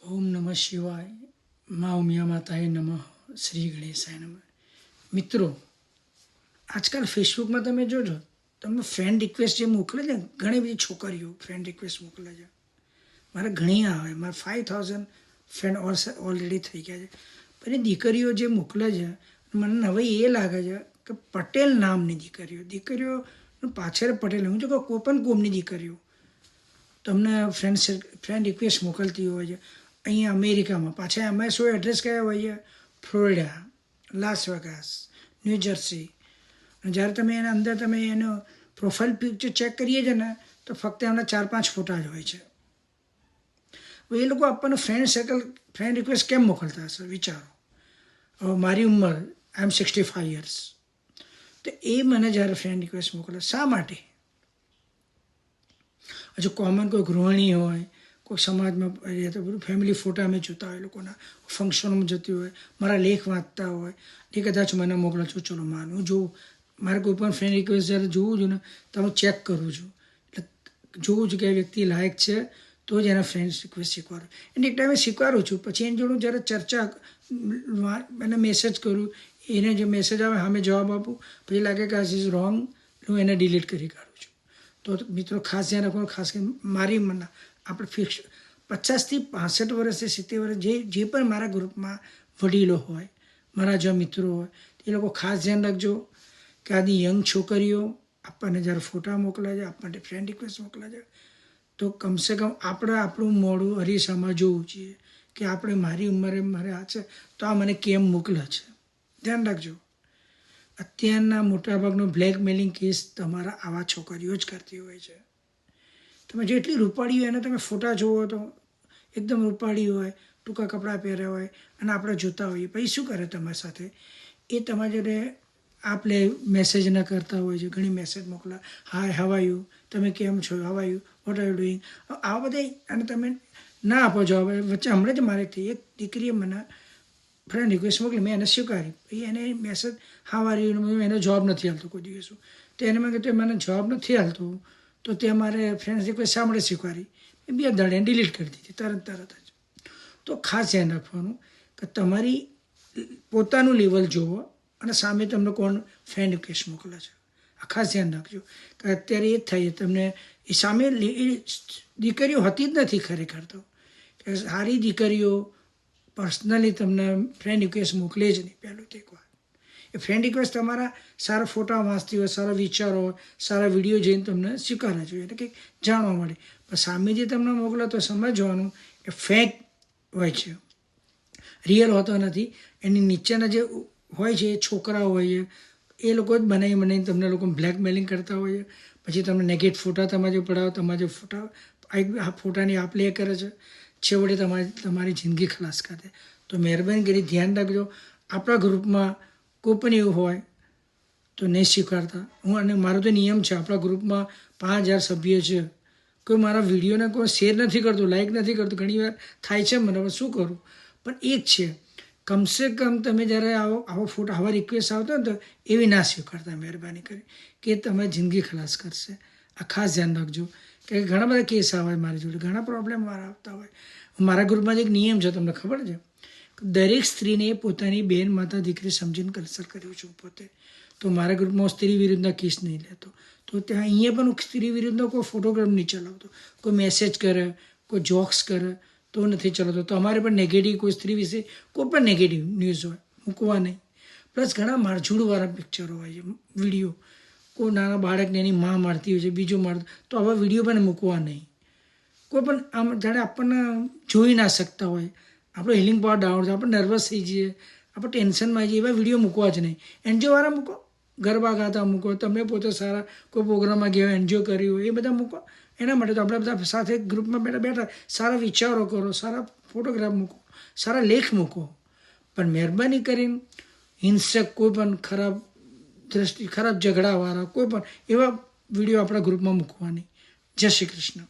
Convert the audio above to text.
ઓમ નમઃ શિવાય. મા ઉમિયા માતાએ નમઃ. શ્રી ગણેશાય નમઃ. મિત્રો, આજકાલ ફેસબુકમાં તમે જોજો, તમે ફ્રેન્ડ રિક્વેસ્ટ જે મોકલે છે, ઘણી બધી છોકરીઓ ફ્રેન્ડ રિક્વેસ્ટ મોકલે છે. મારે ઘણી આવે, મારે 5000 ફ્રેન્ડ ઓલરેડી થઈ ગયા છે. પણ એ દીકરીઓ જે મોકલે છે, મને નવાઈ એ લાગે છે કે પટેલ નામની દીકરીઓનું પાછળ પટેલ, હું જો કે કોઈ પણ કોમની દીકરીઓ તમને ફ્રેન્ડ રિક્વેસ્ટ મોકલતી હોય છે. અહીંયા અમેરિકામાં પાછા એમાં શું એડ્રેસ કયા હોય છે? Florida, Las Vegas, new jersey. અને જ્યારે તમે એના અંદર તમે એનો પ્રોફાઇલ પિક્ચર ચેક કરીએ છીએ ને, તો ફક્ત એમના 4-5 ફોટા જ હોય છે. એ લોકો આપણને ફ્રેન્ડ રિક્વેસ્ટ કેમ મોકલતા હશે વિચારો. હવે મારી ઉંમર આઈ એમ 65 યર્સ, તો એ મને જ્યારે ફ્રેન્ડ રિક્વેસ્ટ મોકલે, શા માટે? હજુ કોમન કોઈ ગૃહિણી હોય, કોઈ સમાજમાં રહેતો બધું ફેમિલી ફોટા અમે જોતા હોય, લોકોના ફંક્શનોમાં જતી હોય, મારા લેખ વાંચતા હોય, એ કદાચ મને મોકલો છો, ચલો હું જોઉં. મારે કોઈ પણ ફ્રેન્ડ રિક્વેસ્ટ જ્યારે જોઉં છું ને, તો હું ચેક કરું છું, એટલે જોઉં છું કે એ વ્યક્તિ લાયક છે, તો જ એના ફ્રેન્ડ રિક્વેસ્ટ સ્વીકારું. એને એક ટાઈમે સ્વીકારું છું, પછી એની જોડું જ્યારે ચર્ચા એને મેસેજ કરું, એને જે મેસેજ આવે સામે જવાબ આપું, પછી લાગે કે આ ઇઝ રોંગ, હું એને ડિલીટ કરી કાઢું છું. તો મિત્રો ખાસ ધ્યાન રાખવાનું, ખાસ કરીને મારી ઉંમરના આપણે ફિક્સ 50થી 65 વર્ષથી 70 વર્ષ જે પણ મારા ગ્રુપમાં વડીલો હોય, મારા જો મિત્રો હોય, એ લોકો ખાસ ધ્યાન રાખજો કે આની યંગ છોકરીઓ આપણને જ્યારે ફોટા મોકલે છે, આપણને ફ્રેન્ડ રિક્વેસ્ટ મોકલે છે, તો કમસે કમ આપણે આપણું મોઢું અરીસામાં જોવું જોઈએ કે આપણે મારી ઉંમરે મારે આ છે, તો આ મને કેમ મોકલે છે. ધ્યાન રાખજો. અત્યારના મોટાભાગનો બ્લેકમેલિંગ કેસ તમારા આવા છોકરીઓ જ કરતી હોય છે. તમે જેટલી રૂપાળી હોય એને તમે ફોટા જુઓ તો એકદમ રૂપાળી હોય, ટૂંકા કપડાં પહેર્યા હોય, અને આપણે જોતા હોઈએ, પછી શું કરે તમારી સાથે? એ તમારી જોડે આપણે મેસેજ ન કરતા હોય છે, ઘણી મેસેજ મોકલા, હાય હાવ આર યુ, તમે કેમ છો, how are you, what are you doing, આ બધા, અને તમે ના આપો જવાબ. વચ્ચે હમણાં જ મારે એક દીકરીએ મને ફ્રેન્ડ રિક્વેસ્ટ મોકલી, મેં એને સ્વીકારી, પછી એને મેસેજ હાવ આર યુ, એનો જવાબ નથી હાલતો કોઈ દિવસો. તો એને મેં કીધું મને જવાબ નથી હાલતો, તો તે મારે ફ્રેન્ડ રિક્વેસ્ટ શા માટે સ્વીકારી? એ 2 દાડે ડિલીટ કરી દીધી તરત જ. તો ખાસ ધ્યાન રાખવાનું કે તમારી પોતાનું લેવલ જુઓ અને સામે તમને કોણ ફ્રેન્ડ રિક્વેસ્ટ મોકલે છે, આ ખાસ ધ્યાન રાખજો. કે અત્યારે એ જ થાય, તમને એ સામે દીકરીઓ હતી જ નથી ખરેખર. તો કે સારી દીકરીઓ પર્સનલી તમને ફ્રેન્ડ રિક્વેસ્ટ મોકલે જ નહીં. પહેલું તો એક વાત, એ ફ્રેન્ડ રિક્વેસ્ટ તમારા સારા ફોટા વાંચતી હોય, સારા વિચારો હોય, સારા વિડીયો જોઈને તમને સ્વીકારવા જોઈએ, એટલે કંઈક જાણવા મળે. પણ સામે જે તમને મોકલો તો સમજવાનું એ ફેક હોય છે, રિયલ હોતો નથી. એની નીચેના જે હોય છે એ છોકરા હોય છે, એ લોકો જ બનાવીને તમને લોકો બ્લેકમેલિંગ કરતા હોય છે. પછી તમને નેગેટિવ ફોટા તમારે પડાવો, તમારા જે ફોટાની આપ લે કરે છે, છેવટે તમારી જિંદગી ખલાસ કરે. તો મહેરબાની કરી ધ્યાન રાખજો. આપણા ગ્રુપમાં કોઈ પણ એવું હોય તો નહીં સ્વીકારતા. અને મારો તો નિયમ છે, આપણા ગ્રુપમાં 5000 સભ્ય છે, કોઈ મારા વિડીયોને કોઈ શેર નથી કરતું, લાઈક નથી કરતું. ઘણી વાર થાય છે મને, શું કરું? પણ એક છે, કમસે કમ તમે જ્યારે આવો ફોટો, આવા રિક્વેસ્ટ આવતા ને, તો એવી ના સ્વીકારતા મહેરબાની કરી, કે તમે જિંદગી ખલાસ કરશે. આ ખાસ ધ્યાન રાખજો. કે ઘણા બધા કેસ આવે મારી જોડે, ઘણા પ્રોબ્લેમ મારા આવતા હોય. મારા ગ્રુપમાં એક નિયમ છે, તમને ખબર છે? દરેક સ્ત્રીને પોતાની બેન, માતા, દીકરી સમજીને કન્સલ્ટ કર્યું છું પોતે. તો મારા ગ્રુપમાં સ્ત્રી વિરુદ્ધના કેસ નહીં લેતો. તો ત્યાં અહીંયા પણ સ્ત્રી વિરુદ્ધનો કોઈ ફોટોગ્રાફ નહીં ચલાવતો. કોઈ મેસેજ કરે, કોઈ જોક્સ કરે તો નથી ચલાવતો. તો અમારે પણ નેગેટિવ કોઈ સ્ત્રી વિશે કોઈ પણ નેગેટિવ ન્યૂઝ હોય મૂકવા નહીં. પ્લસ ઘણા મારઝૂડવાળા પિક્ચરો હોય છે, વિડીયો, કોઈ નાના બાળકને એની માં મારતી હોય છે, બીજું મારતું, તો આવા વિડીયો પણ મૂકવા નહીં. કોઈ પણ આમ જાણે આપણને જોઈ ના શકતા હોય, આપણો હિલિંગ પાવર ડાઉન છે, આપણે નર્વસ થઈ જઈએ, આપણે ટેન્શનમાં આવી જઈએ, એવા વિડીયો મૂકવા જ નહીં. એન્જોયવાળા મૂકો, ગરબા ગાતા મૂકો, તમે પોતે સારા કોઈ પ્રોગ્રામમાં ગયા હોય, એન્જોય કર્યું હોય, એ બધા મૂકો. એના માટે તો આપણે બધા સાથે ગ્રુપમાં બેઠા સારા વિચારો કરો, સારા ફોટોગ્રાફ મૂકો, સારા લેખ મૂકો. પણ મહેરબાની કરીને હિંસક, કોઈ પણ ખરાબ ઝઘડાવાળા કોઈ પણ એવા વિડીયો આપણા ગ્રુપમાં મૂકવા નહીં. જય શ્રી કૃષ્ણ.